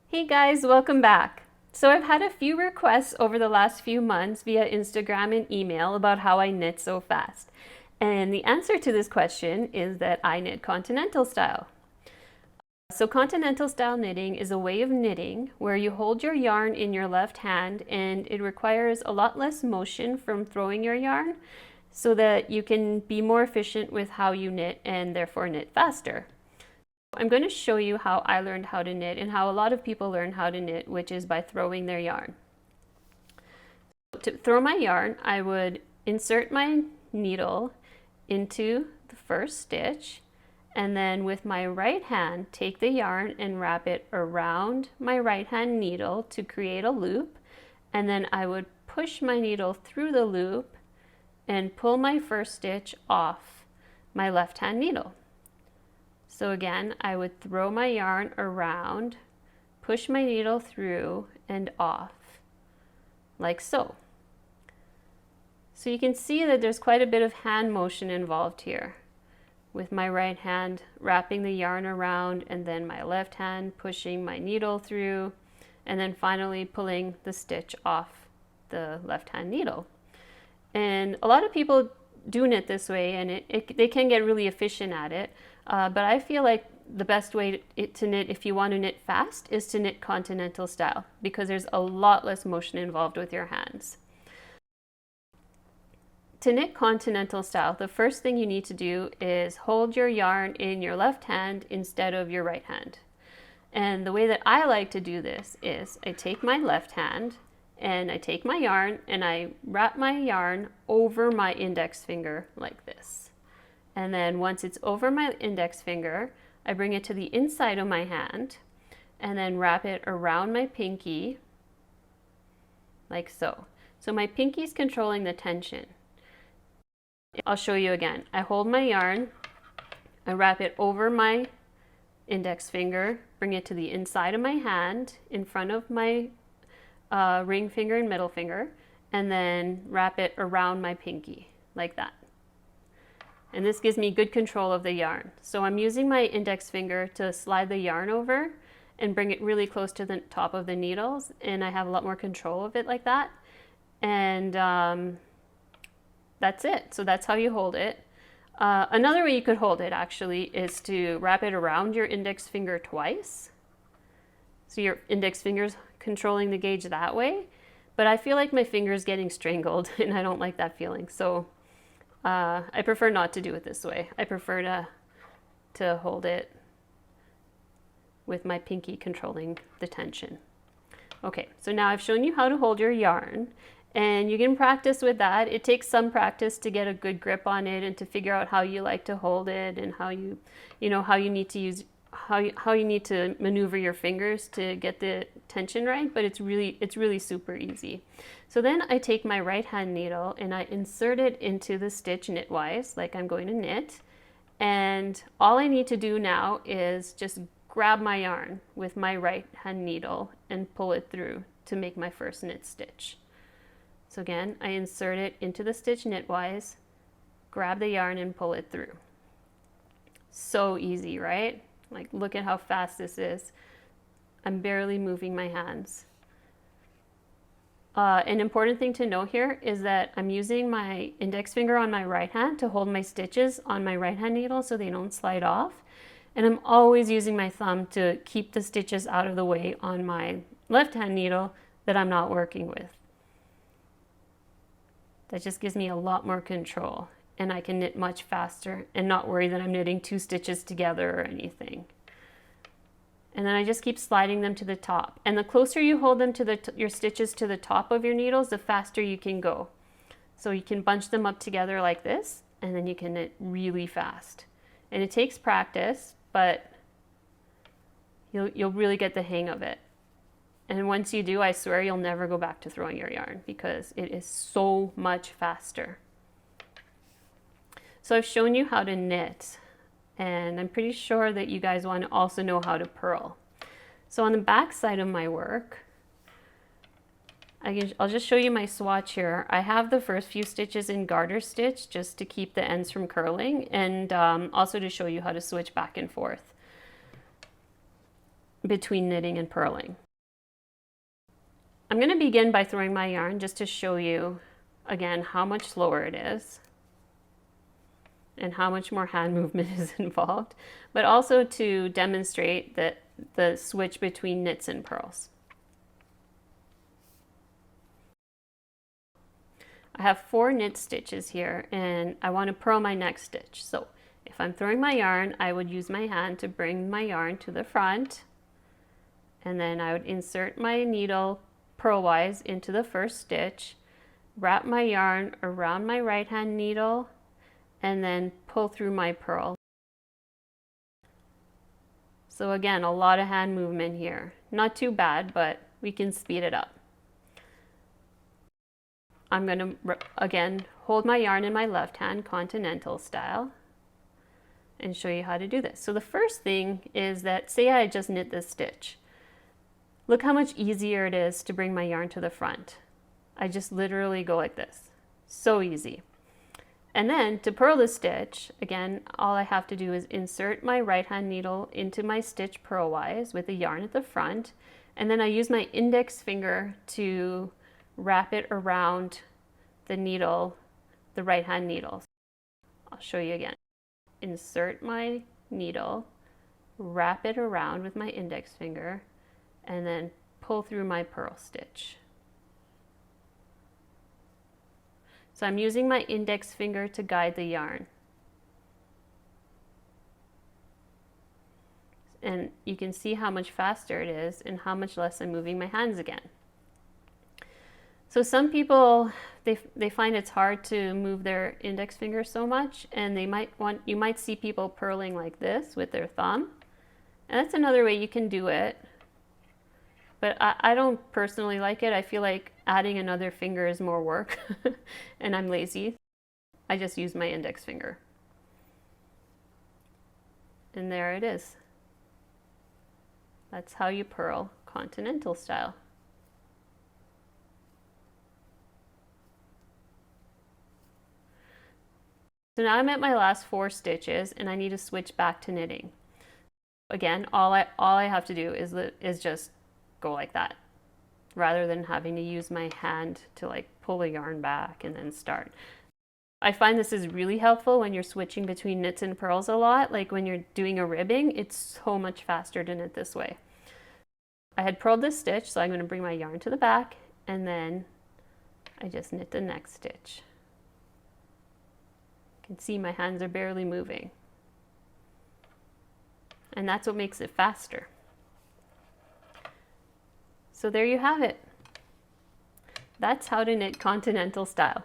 Hey guys, welcome back. So I've had a few requests over the last few months via Instagram and email about how I knit so fast. And the answer to this question is that I knit continental style. So continental style knitting is a way of knitting where you hold your yarn in your left hand, and it requires a lot less motion from throwing your yarn so that you can be more efficient with how you knit and therefore knit faster. I'm going to show you how I learned how to knit and how a lot of people learn how to knit, which is by throwing their yarn. To throw my yarn, I would insert my needle into the first stitch, and then with my right hand take the yarn and wrap it around my right hand needle to create a loop, and then I would push my needle through the loop and pull my first stitch off my left hand needle. So again, I would throw my yarn around, push my needle through and off, like so. So you can see that there's quite a bit of hand motion involved here, with my right hand wrapping the yarn around and then my left hand pushing my needle through and then finally pulling the stitch off the left hand needle. And a lot of people do knit this way, and they can get really efficient at it. But I feel like the best way to knit if you want to knit fast is to knit continental style, because there's a lot less motion involved with your hands. To knit continental style, the first thing you need to do is hold your yarn in your left hand instead of your right hand. And the way that I like to do this is I take my left hand and I take my yarn and I wrap my yarn over my index finger like this. And then once it's over my index finger, I bring it to the inside of my hand and then wrap it around my pinky like so. So my pinky is controlling the tension. I'll show you again. I hold my yarn, I wrap it over my index finger, bring it to the inside of my hand in front of my ring finger and middle finger, and then wrap it around my pinky like that. And this gives me good control of the yarn. So I'm using my index finger to slide the yarn over and bring it really close to the top of the needles, and I have a lot more control of it like that. And that's it. So that's how you hold it. Another way you could hold it actually is to wrap it around your index finger twice. So your index finger's controlling the gauge that way. But I feel like my finger's getting strangled and I don't like that feeling. So I prefer not to do it this way. I prefer to hold it with my pinky controlling the tension. Okay, so now I've shown you how to hold your yarn, and you can practice with that. It takes some practice to get a good grip on it and to figure out how you like to hold it and how you need to use how you need to maneuver your fingers to get the tension right, but it's really super easy. So then I take my right hand needle and I insert it into the stitch knitwise like I'm going to knit, and all I need to do now is just grab my yarn with my right hand needle and pull it through to make my first knit stitch. So again, I insert it into the stitch knitwise, grab the yarn and pull it through. So easy, right? Like, look at how fast this is. I'm barely moving my hands. An important thing to note here is that I'm using my index finger on my right hand to hold my stitches on my right hand needle so they don't slide off. And I'm always using my thumb to keep the stitches out of the way on my left hand needle that I'm not working with. That just gives me a lot more control, and I can knit much faster and not worry that I'm knitting two stitches together or anything. And then I just keep sliding them to the top. And the closer you hold them to your stitches to the top of your needles, the faster you can go. So you can bunch them up together like this, and then you can knit really fast. And it takes practice, but you'll really get the hang of it. And once you do, I swear you'll never go back to throwing your yarn because it is so much faster. So I've shown you how to knit, and I'm pretty sure that you guys want to also know how to purl. So on the back side of my work, I'll just show you my swatch here. I have the first few stitches in garter stitch just to keep the ends from curling, and also to show you how to switch back and forth between knitting and purling. I'm going to begin by throwing my yarn just to show you again how much slower it is and how much more hand movement is involved, but also to demonstrate that the switch between knits and purls. I have 4 knit stitches here and I want to purl my next stitch. So if I'm throwing my yarn, I would use my hand to bring my yarn to the front, and then I would insert my needle purlwise into the first stitch, wrap my yarn around my right hand needle, and then pull through my purl. So again, a lot of hand movement here. Not too bad, but we can speed it up. I'm going to, again, hold my yarn in my left hand, continental style, and show you how to do this. So the first thing is that, say I just knit this stitch. Look how much easier it is to bring my yarn to the front. I just literally go like this. So easy. And then to purl the stitch, again, all I have to do is insert my right hand needle into my stitch purlwise with the yarn at the front, and then I use my index finger to wrap it around the needle, the right hand needle. I'll show you again. Insert my needle, wrap it around with my index finger, and then pull through my purl stitch. So I'm using my index finger to guide the yarn. And you can see how much faster it is and how much less I'm moving my hands again. So some people, they find it's hard to move their index finger so much, and you might see people purling like this with their thumb. And that's another way you can do it. But I don't personally like it. I feel like adding another finger is more work and I'm lazy. I just use my index finger. And there it is. That's how you purl continental style. So now I'm at my last 4 stitches and I need to switch back to knitting. Again, all I have to do is just go like that, rather than having to use my hand to like pull the yarn back and then start. I find this is really helpful when you're switching between knits and purls a lot. Like when you're doing a ribbing, it's so much faster to knit this way. I had purled this stitch, so I'm going to bring my yarn to the back and then I just knit the next stitch. You can see my hands are barely moving. And that's what makes it faster. So there you have it. That's how to knit continental style.